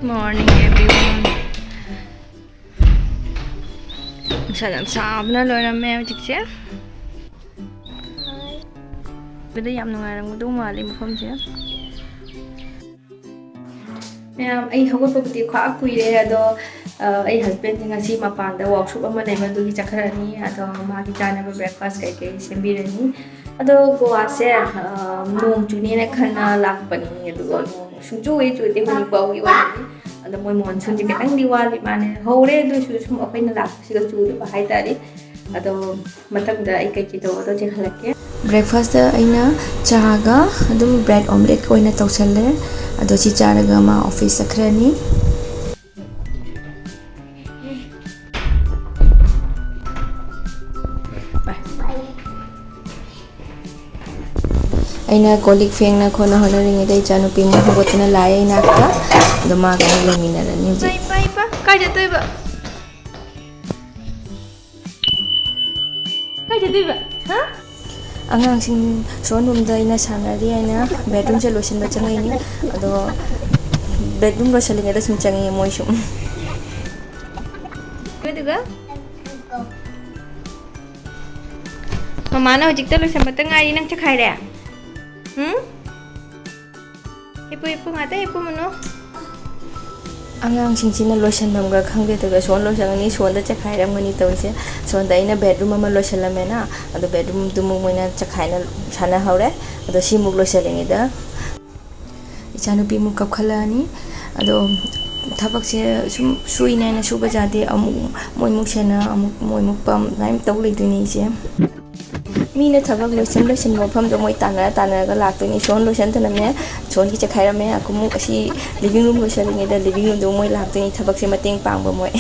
Good morning, everyone. Salam sabna loiram me hojikse. Bida yam nungaram gudu mali mafam se. Ma'am, I hawagpabudi khwa kuire ado I husband ngasi mapanda workshop ama leba dugi chakharani ado magi janaba breakfast kai kai sembirani ado goa se nong chuni ne khana lakpani ado shuju e chu de mani bawi wani ado moi monsoon je ketang diwali mane hore do shu sum apaina lakpasi ga chu ba hai tari ado matam da ai kai ki do ado yenghallke breakfast da aina chaga adum bread omelette ko ina tawsalle ado si charaga ma office sakhrani aina kolik fengna khona honoring dai chanu pi mo hobotna lai aina ka dama ga lemina rani ji pai pa kai jatoi ba ha angang sing sonum da ina sanari aina bedroom se lotion ba changai ni ado bedroom lo salinga da sum changai moi sum beduga mama na hojik ta lotion ba tangai nang chakhai re ipu ngata ipu mano angang singchina lotion namga khangde taga son lotion ni son da chakhai ram ngani tawse son da ina bedroom ama lotion lamena ado bedroom dumu moina chakhai na sana haure ado simuk lotion lengi da ichanu pi muk kapkhala ni ado thabak se sum suina na suba jade amu moimuk sena amu moimuk pam naim tawlei duni se मीने थबक लोशन मफम जो मोई तानगा लाक्तोनी सोन lotion थनमे सोन की चखाइरमे अकुमु असी living room lotion लिंगे living room दो मोई लाक्तोनी थबक से मतेंग पांग मोई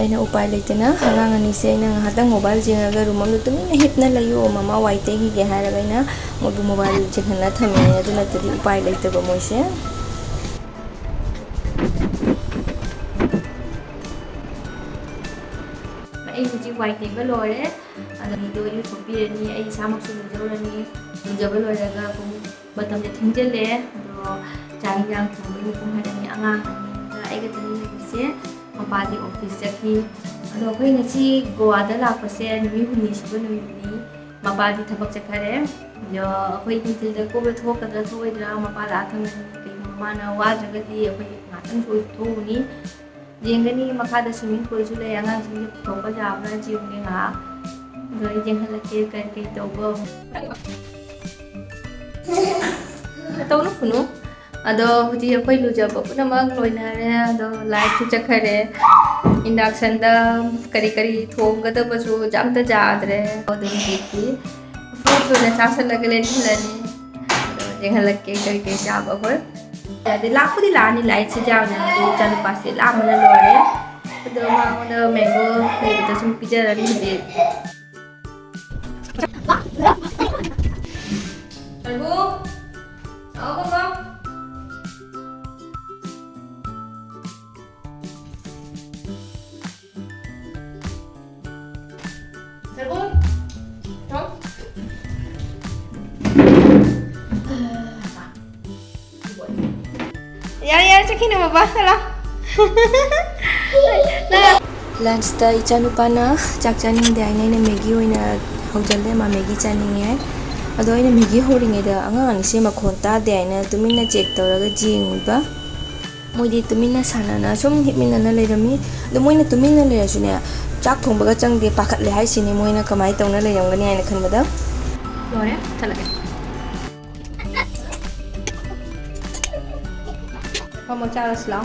aina upai leitena hangang ani se aina hatang mobile jengaga room am tumina hipna layo mama waite gi ge haraga ina modu mobile jenghana thame aduna tadi upai leitaba moise ai huji waite ba lore adani do yu thopi ni ai samak su jorani jaba loraga kum batam je thingjele do chang yang thumbi kum harani angang ai ga tani se mapadi office chakhi ado khoi ngasi goa da la pase numi huni sibo numi mapadi thabak chakhare yo khoi tintil da ko be thok da thoi dra mapala thang ke mana wa jagati khoi ngatang so thoni jengani makha da swimming pool su le angang sing thopa jabra jiuni nga do yenghallke kar ke tobo tawnu phunu ado huji khoi lujaba punamak loinare ado light chu chakhare induction da kari kari thonga da basu jamta jadre ado ki food na chasa lagale thilani ado yenghallke kari ke jaba hor ade lakudi lani light se jawna ado chalu passe lamana lore ado ma ado mango le da sum pijara ri de albu awo ko यार चखिने बाबा चला lunch ता इचानुपाना चाक चानिंग दे आइना Maggi होइना हौजले मा Maggi चानिंगे अदो आइना Maggi होरिंगे दा अंगांग से मखोन ता दे आइना तुमिना चेक तौरगा जिंगबा मोइदि तुमिना सानाना सुम हिमिना लेरमी दो मोइना तुमिना लेरसुने चाक थोंबगा चंगदे पाखतले हाइसिने मोइना कमाई तौना लेरंगनी आइना खनबदा लोरे चलगे Vamos a echarlos lao.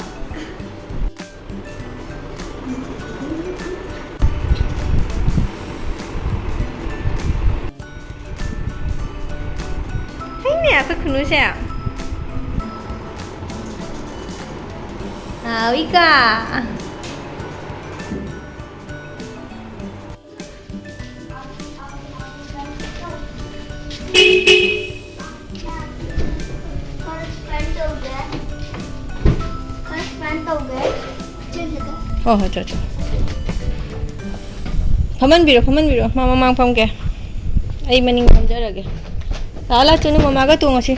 Hay nè, tôi khunu sao? À, Ika. Oh, 저. 파만비로. 마마망 팜게. 아이 머닝 팜자라게. 라라 tuh mamaga tuh ngasih.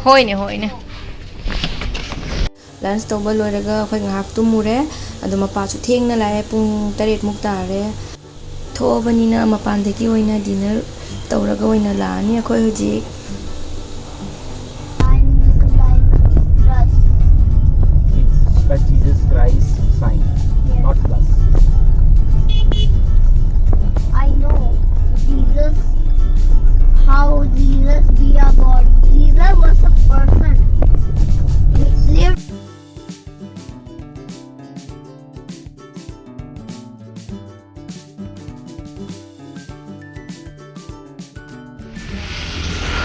Hoine. Lunch tauba loiraga khoi ngahak tumure adu mapachu thengna lae pung 8 muk tare thobanina mapandagi oina dinner tauraga oina laani khoi huji But Jesus Christ sign, not plus. I know Jesus, how Jesus be a God. Jesus was a person. He lived.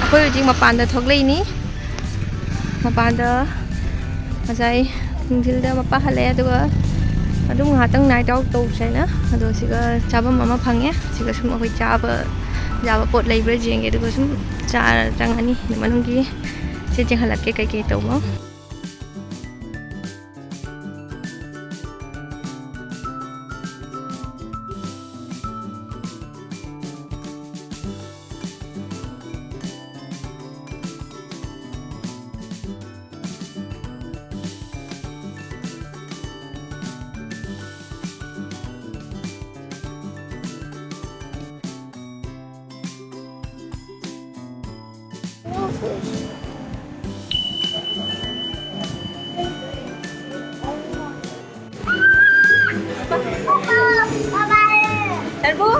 Aku hujing mapanda thoglei ni mapanda masai thilda mapahale aduga adum hatang night out to saina ado siga chaba mama phange siga sum akoi chaba jaba pot leibra jenge aduga sum cha changani manunggi se yenghallke kai tawmo Serbu,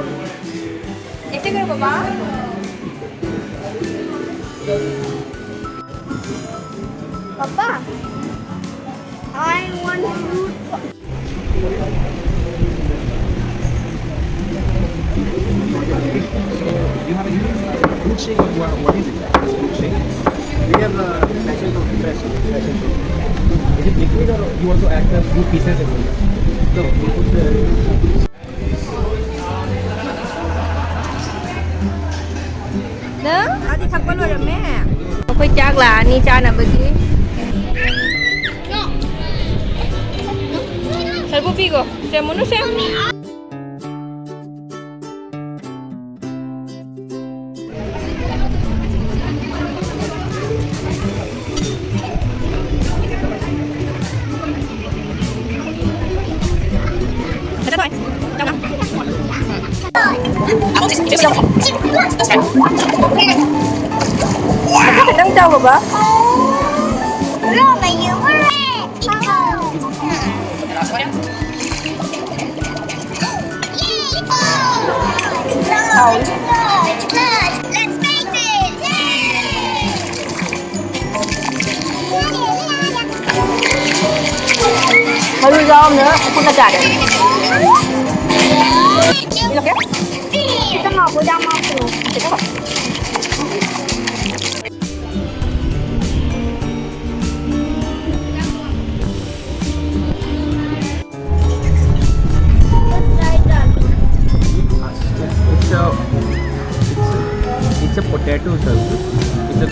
ite karo baba. Papa, I want fruit. You have a fruit shake or what is it? Fruit shake? We have a passion fruit. Is it liquid or you want to add the fruit pieces as well? So we put the Đó, đi thăm có rồi mẹ. Phải chắc là ni cha nè bagi. Serbu pigo, saya mau nusa. Đang trâu rồi bả. No, mà you were Let's make it! Mới rau nữa, không có chả đấy. Ilang ya? Kita mau udah mau. It's a potato salad. It's a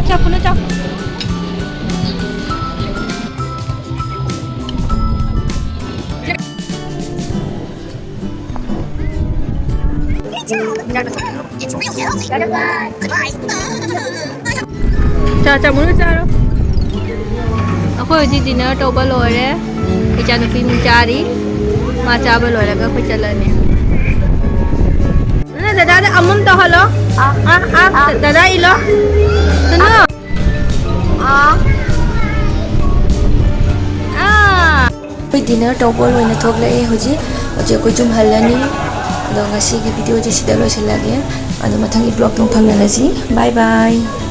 Cha puno cha. It's real healthy. Cha muốn cha đâu. Aku di dinner tauba lore. Icha no film cari. Ma cha ba lore ka khoi chalani. Na dada amum to halo. Dada ilo. Tuno. Koi dinner tauba loi na thok lai hoji. Oje ko jum halani. Ado ngasi ki video je sida loi silage. Ado mathang i vlog tong phang na ji. Bye bye.